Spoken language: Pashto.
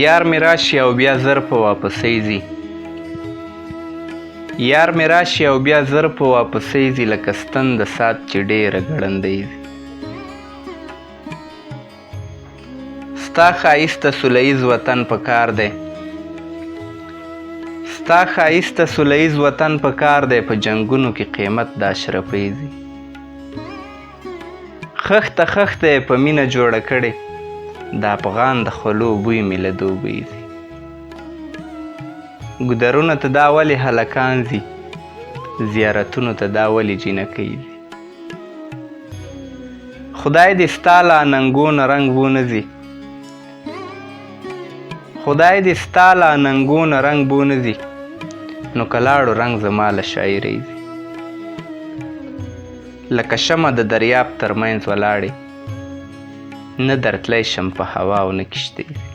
یار مې راشي او بیا زر په واپسۍ ځي. یار مې راشي او بیا زر په واپسۍ ځي، لکه ستن د ساعت چې ډېره ګړندۍ ځي. ستا ښایسته سوله ییز وطن په کار دی، ستا ښایسته سوله ییز وطن په کار دی، په جنګونو کې قیمت د اشرفۍ ځي. خښته خښته یې په مینه جوړه کړې، د افغان د خولو بوی مې له دوبۍ ځي. ګودرونو ته دا ولې هلکان ځي، زیارتونو ته دا ولې جینکۍ ځي. خدای دې ستا له اننګو نه رنګ بونه ځي، خدای دې ستا له اننګو نه رنګ بونه ځي، نو که لاړو رنګ زما له شاعرۍ ځي. لکه شمع د دریاب تر منځ ولاړې، نه درتلی شم په هوا او نه کښتۍ ځي.